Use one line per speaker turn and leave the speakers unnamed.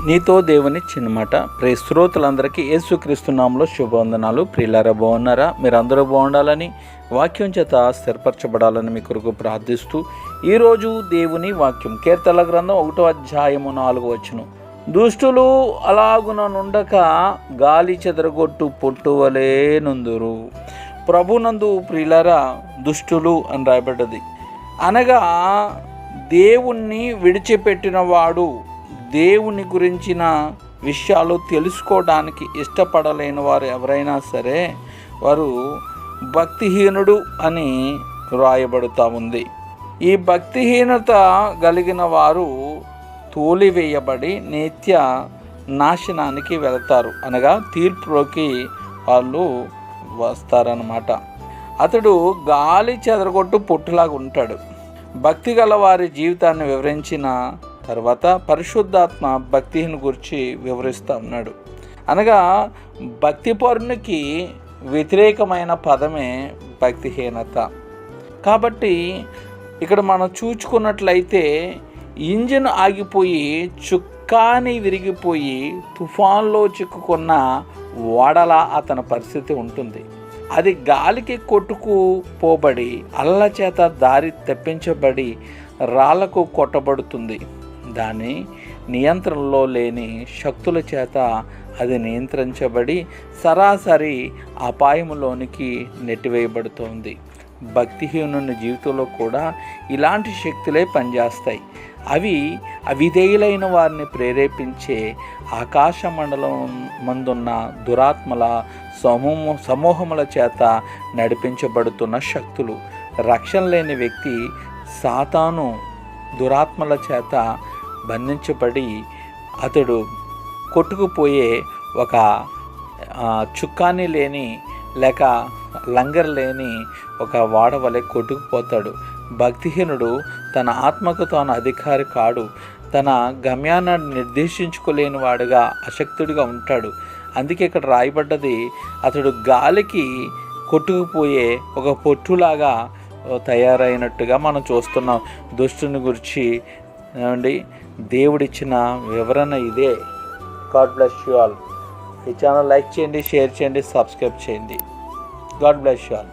నీతో దేవుని చిన్నమాట. శ్రోతలందరికీ యేసుక్రీస్తు నామములో శుభవందనాలు. ప్రియులారా, బాగున్నారా? మీరందరూ బాగుండాలని, వాక్యం చేత స్థిరపరచబడాలని మీ కొరకు ప్రార్థిస్తూ ఈరోజు దేవుని వాక్యం కీర్తనల గ్రంథం 1వ అధ్యాయము 4వ వచనం. దుష్టులు అలాగున నుండక గాలి చెదరగొట్టు పొట్టువలే నుందురు. ప్రభునందు ప్రియులారా, దుష్టులు అని రాయబడ్డది. అనగా దేవుణ్ణి విడిచిపెట్టిన వాడు, దేవుని గురించిన విషయాలు తెలుసుకోవడానికి ఇష్టపడలేని వారు ఎవరైనా సరే వారు భక్తిహీనుడు అని వ్రాయబడుతూ ఉంది. ఈ భక్తిహీనత కలిగిన వారు తోలివేయబడి నిత్య నాశనానికి వెళతారు, అనగా తీర్పులోకి వాళ్ళు వస్తారన్నమాట. అతడు గాలి చెదరగొట్టు పొట్టులాగా ఉంటాడు. భక్తి గల వారి జీవితాన్ని వివరించిన తర్వాత పరిశుద్ధాత్మ భక్తిహీన గురించి వివరిస్తూ ఉన్నాడు. అనగా భక్తిపరునికి వ్యతిరేకమైన పదమే భక్తిహీనత. కాబట్టి ఇక్కడ మనం చూచుకున్నట్లయితే ఇంజిన్ ఆగిపోయి చుక్కాని విరిగిపోయి తుఫాన్లో చిక్కుకున్న ఓడలా అతని పరిస్థితి ఉంటుంది. అది గాలికి కొట్టుకుపోబడి అల్ల చేత దారి తప్పించబడి రాళ్లకు కొట్టబడుతుంది. దాని నియంత్రణలో లేని శక్తుల చేత అది నియంత్రించబడి సరాసరి అపాయంలోనికి నెట్టివేయబడుతోంది. భక్తిహీనుని జీవితంలో కూడా ఇలాంటి శక్తులే పనిచేస్తాయి. అవి అవిధేయులైన వారిని ప్రేరేపించే ఆకాశ మండలం మందున్న దురాత్మల సమూహముల చేత నడిపించబడుతున్న శక్తులు. రక్షణ లేని వ్యక్తి సాతాను దురాత్మల చేత బంధించబడి అతడు కొట్టుకుపోయే ఒక చుక్కాని లేని లేక లంగర్ లేని ఒక వాడవలె కొట్టుకుపోతాడు. భక్తిహీనుడు తన ఆత్మకు తాను అధికారి కాడు. తన గమ్యాన్ని నిర్దేశించుకోలేని వాడుగా అశక్తుడిగా ఉంటాడు. అందుకే ఇక్కడ రాయబడ్డది, అతడు గాలికి కొట్టుకుపోయే ఒక పొట్టులాగా తయారైనట్టుగా మనం చూస్తున్నాం. దుష్టుని గురించి ఏమండి దేవుడిచ్చిన వివరణ ఇదే. God bless you all. ఈ ఛానల్ లైక్ చేయండి, షేర్ చేయండి, సబ్స్క్రైబ్ చేయండి. God bless you all.